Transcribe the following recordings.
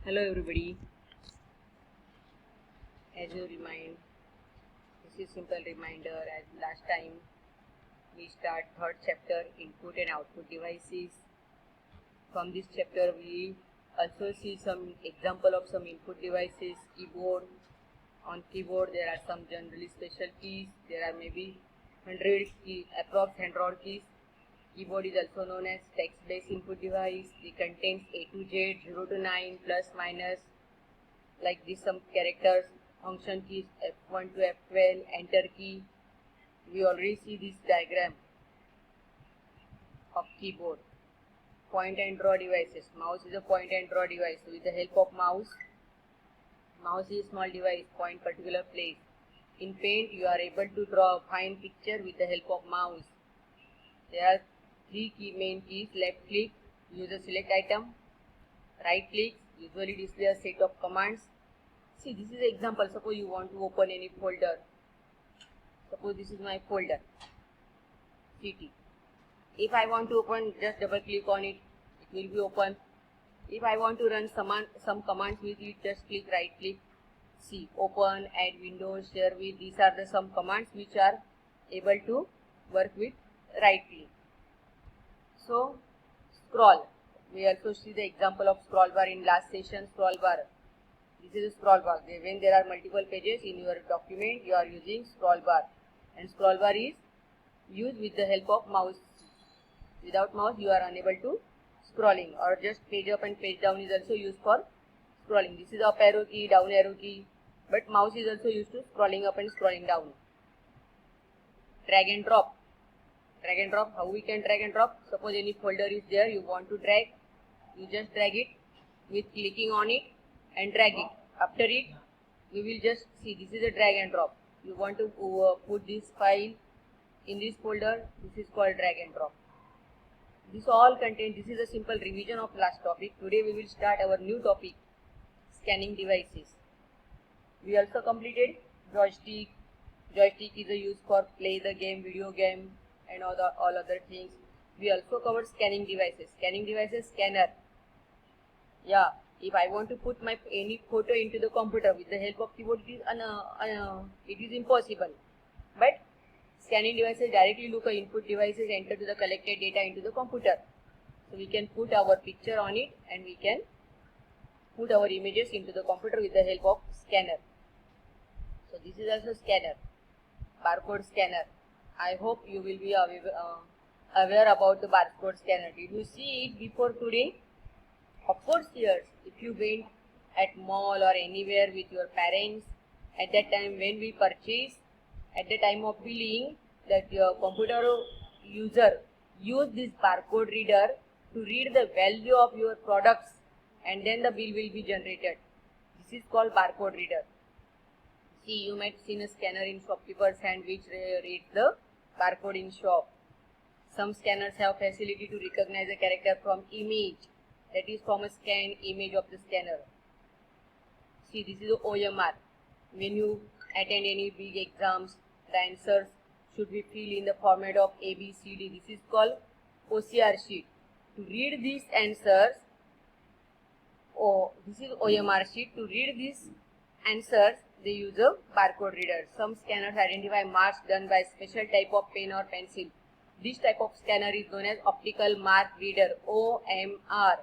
Hello everybody. As you remind, this is simple reminder as last time we start third chapter input and output devices. From this chapter we also see some example of some input devices, keyboard. On keyboard there are some generally special keys. There are maybe 100 keys, approx 100 keys. Keyboard is also known as text-based input device. It contains A to Z, 0 to 9, plus minus, like this some characters, function keys F1 to F12, enter key. We already see this diagram of keyboard. Point and draw devices. Mouse is a point and draw device. So with the help of mouse is a small device, point particular place. In Paint you are able to draw a fine picture with the help of mouse. There are three main keys. Left click, use a select item. Right click, usually display a set of commands. See, this is an example. Suppose you want to open any folder. Suppose this is my folder, CT. If I want to open, just double click on it, it will be open. If I want to run some commands with it, just click right click. See, open, add windows, share with. These are the some commands which are able to work with right click. So, scroll. We also see the example of scroll bar in last session. Scroll bar. This is a scroll bar. When there are multiple pages in your document, you are using scroll bar, and scroll bar is used with the help of mouse. Without mouse, you are unable to scrolling, or just page up and page down is also used for scrolling. This is up arrow key, down arrow key, but mouse is also used to scrolling up and scrolling down. Drag and drop. Drag and drop. How we can drag and drop? Suppose any folder is there, you want to drag, you just drag it with clicking on it and drag it. After it, we will just see, this is a drag and drop. You want to put this file in this folder, this is called drag and drop. This all contains, this is a simple revision of last topic. Today we will start our new topic, scanning devices. We also completed joystick. Joystick is a use for play the game, video game, and all other things. We also covered scanning devices. Scanning devices, scanner. Yeah, if I want to put my any photo into the computer with the help of keyboard, it is impossible. But scanning devices directly look at input devices, enter to the collected data into the computer. So we can put our picture on it and we can put our images into the computer with the help of scanner. So this is also scanner, barcode scanner. I hope you will be aware about the barcode scanner. Did you see it before today? Of course, yes. If you went at mall or anywhere with your parents, at that time when we purchase, at the time of billing, that your computer user use this barcode reader to read the value of your products, and then the bill will be generated. This is called barcode reader. See, you might seen a scanner in shopkeeper's hand which reads the barcode in shop. Some scanners have facility to recognize a character from image, that is from a scanned image of the scanner. See, this is the OMR. When you attend any big exams, the answers should be filled in the format of A, B, C, D. This is called OCR sheet. To read these answers, this is OMR sheet. To read these answers, they use a barcode reader. Some scanners identify marks done by special type of pen or pencil. This type of scanner is known as optical mark reader, OMR.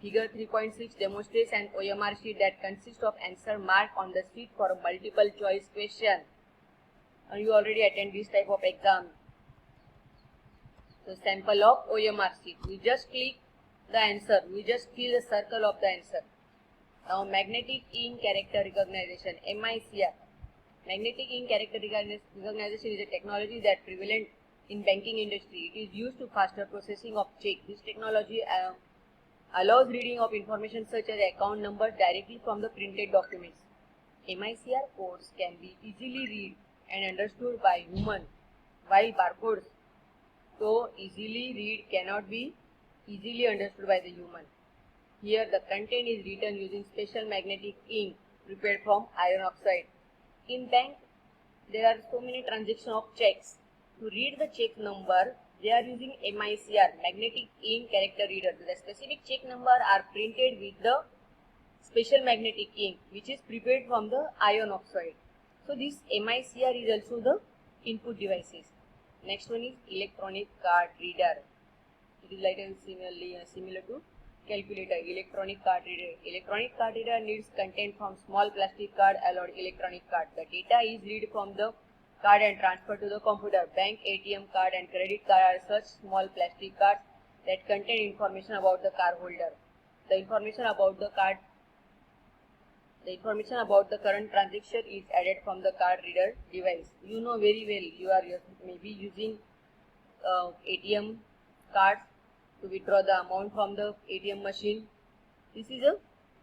Figure 3.6 demonstrates an OMR sheet that consists of answer marked on the sheet for a multiple choice question. And you already attend this type of exam. So sample of OMR sheet. We just click the answer. We just fill the circle of the answer. Now magnetic ink character recognition, MICR. Magnetic ink character recognition is a technology that prevalent in banking industry. It is used to faster processing of check. This technology allows reading of information such as account numbers directly from the printed documents. MICR codes can be easily read and understood by human, while barcodes, so easily read, cannot be easily understood by the human. Here the content is written using special magnetic ink prepared from iron oxide. In bank, there are so many transactions of checks. To read the check number, they are using MICR, magnetic ink character reader. The specific check number are printed with the special magnetic ink which is prepared from the iron oxide. So this MICR is also the input devices. Next one is electronic card reader. It is like similar to calculator. Electronic card reader. Electronic card reader needs content from small plastic card allowed electronic card. The data is read from the card and transferred to the computer. Bank ATM card and credit card are such small plastic cards that contain information about the card holder. The information about the current transaction is added from the card reader device. You know very well, you are maybe using ATM cards to withdraw the amount from the ATM machine. This is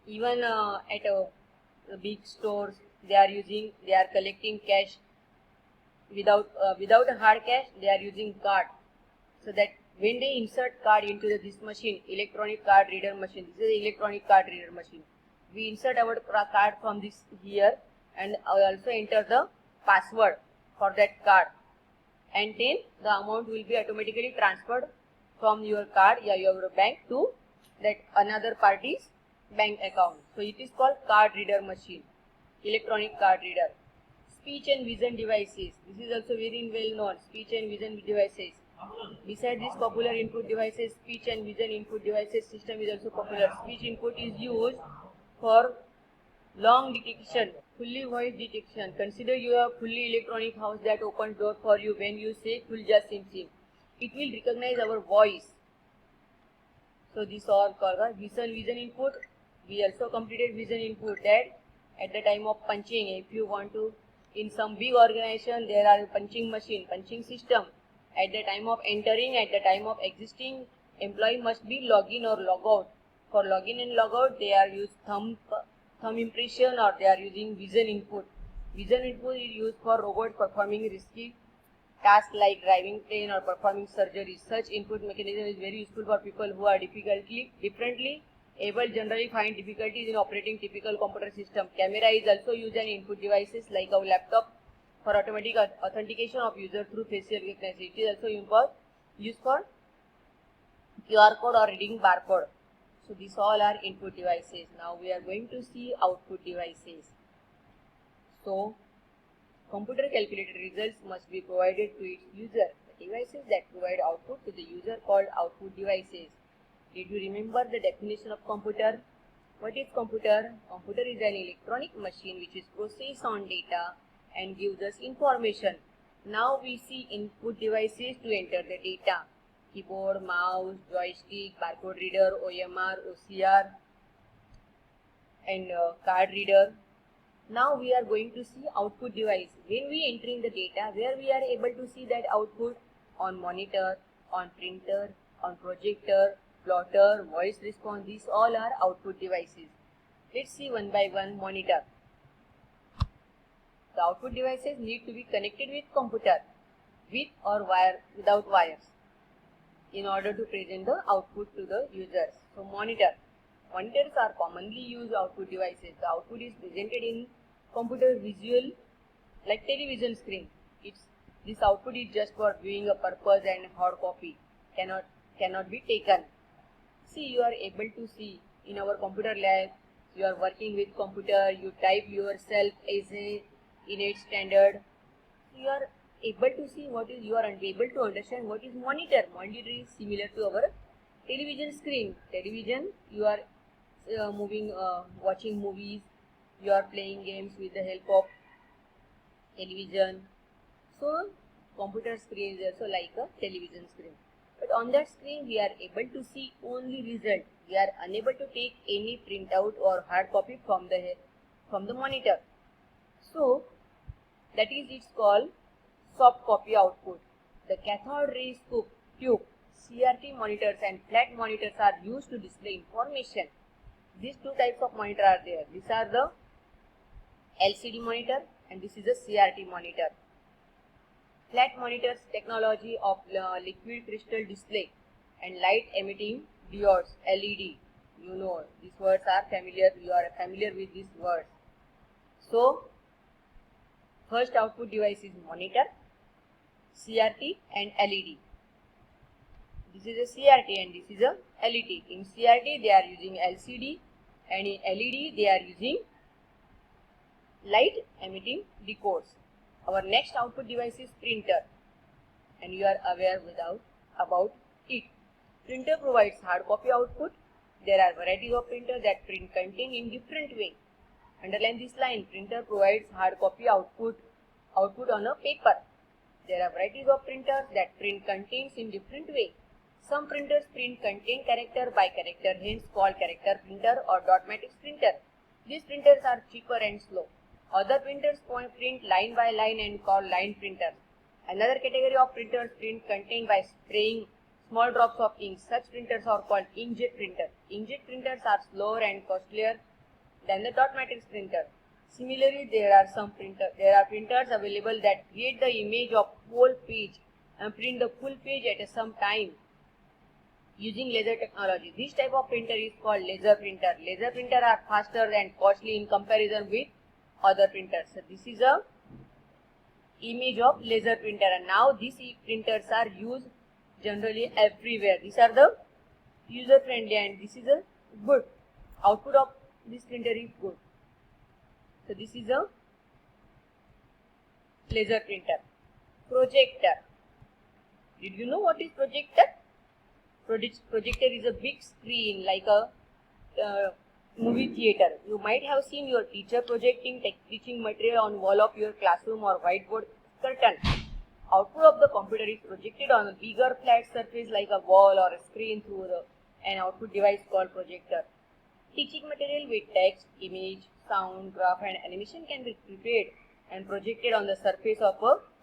even at big stores they are collecting cash without a hard cash. They are using card, so that when they insert card into this machine, electronic card reader machine, this is electronic card reader machine, we insert our card from this here and also enter the password for that card, and then the amount will be automatically transferred from your card, your bank, to that another party's bank account. So it is called card reader machine, electronic card reader. Speech and vision devices. This is also very well known. Speech and vision devices. Besides these popular input devices, speech and vision input devices system is also popular. Speech input is used for long detection, fully voice detection. Consider your fully electronic house that opens door for you when you say Khulja Sim Sim. It will recognize our voice. So these are called vision input. We also completed vision input, that at the time of punching, if you want to, in some big organization there are punching machine, punching system. At the time of entering, at the time of existing, employee must be log in or log out. For login and log out, they are used thumb impression, or they are using vision input. Vision input is used for robots performing risky tasks like driving plane or performing surgery. Such input mechanism is very useful for people who are differently able, generally find difficulties in operating typical computer system. Camera is also used in input devices like our laptop for automatic authentication of user through facial recognition. It is also used for QR code or reading barcode. So these all are input devices. Now we are going to see output devices. So computer calculated results must be provided to its user. The devices that provide output to the user called output devices. Did you remember the definition of computer? What is computer? Computer is an electronic machine which is processed on data and gives us information. Now we see input devices to enter the data. Keyboard, mouse, joystick, barcode reader, OMR, OCR, and card reader. Now we are going to see output device. When we entering the data, where we are able to see that output? On monitor, on printer, on projector, plotter, voice response. These all are output devices. Let's see one by one. Monitor. The output devices need to be connected with computer, with or without wires, in order to present the output to the users. So monitor. Monitors are commonly used output devices. The output is presented in computer visual, like television screen. This output is just for viewing a purpose, and hard copy cannot be taken. See, you are able to see in our computer lab. You are working with computer. You type yourself essay in its standard. You are able to see what is. You are able to understand what is monitor. Monitor is similar to our television screen. Television, you are watching movies. You are playing games with the help of television. So computer screen is also like a television screen. But on that screen we are able to see only result. We are unable to take any printout or hard copy from the monitor. So that is it's called soft copy output. The cathode ray tube, CRT monitors and flat monitors are used to display information. These two types of monitor are there. These are the LCD monitor and this is a CRT monitor. Flat monitors technology of liquid crystal display and light emitting diodes, LED. You know these words are familiar. You are familiar with these words. So first output device is monitor, CRT and LED. This is a CRT and this is a LED. In CRT they are using LCD And in LED they are using light emitting dicodes. Our next output device is printer, and you are aware about it. Printer provides hard copy output. There are varieties of printers that print content in different way. Underline this line. Printer provides hard copy output on a paper. There are varieties of printers that print contents in different way. Some printers print content character by character, hence called character printer or dot matrix printer. These printers are cheaper and slow. Other printers print line by line and called line printers. Another category of printers print content by spraying small drops of ink. Such printers are called inkjet printers. Inkjet printers are slower and costlier than the dot matrix printer. Similarly, there are printers available that create the image of whole page and print the full page at some time using laser technology. This type of printer is called laser printer. Laser printers are faster and costly in comparison with other printers. So this is a image of laser printer, and now these printers are used generally everywhere. These are the user friendly, and this is a good output of this printer is good. So this is a laser printer. Projector. Did you know what is projector? Projector is a big screen like a movie theater. You might have seen your teacher projecting teaching material on wall of your classroom or whiteboard curtain. Output of the computer is projected on a bigger flat surface like a wall or a screen through an output device called projector. Teaching material with text, image, sound, graph and animation can be prepared and projected on the surface of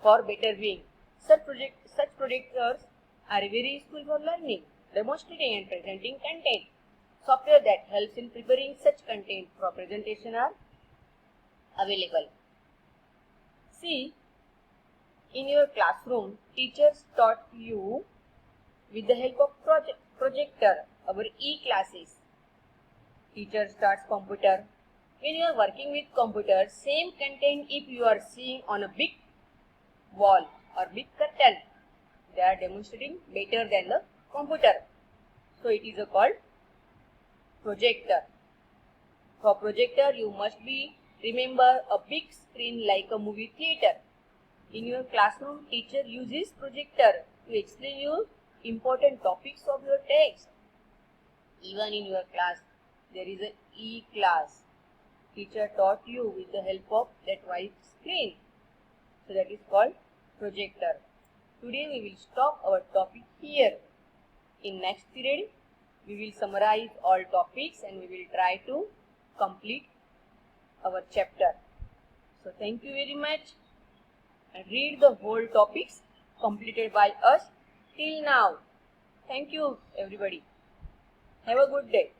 for better viewing. Such projectors are very useful for learning, demonstrating and presenting content. Software that helps in preparing such content for presentation are available. See, in your classroom, teachers taught you with the help of projector, our e-classes. Teacher starts computer. When you are working with computer, same content if you are seeing on a big wall or big curtain, they are demonstrating better than the computer. So it is called projector. For projector, you must remember a big screen like a movie theater. In your classroom, teacher uses projector to explain you important topics of your text. Even in your class, there is an e-class. Teacher taught you with the help of that white screen. So that is called projector. Today we will stop our topic here. In next period, we will summarize all topics and we will try to complete our chapter. So thank you very much, and read the whole topics completed by us till now. Thank you everybody. Have a good day.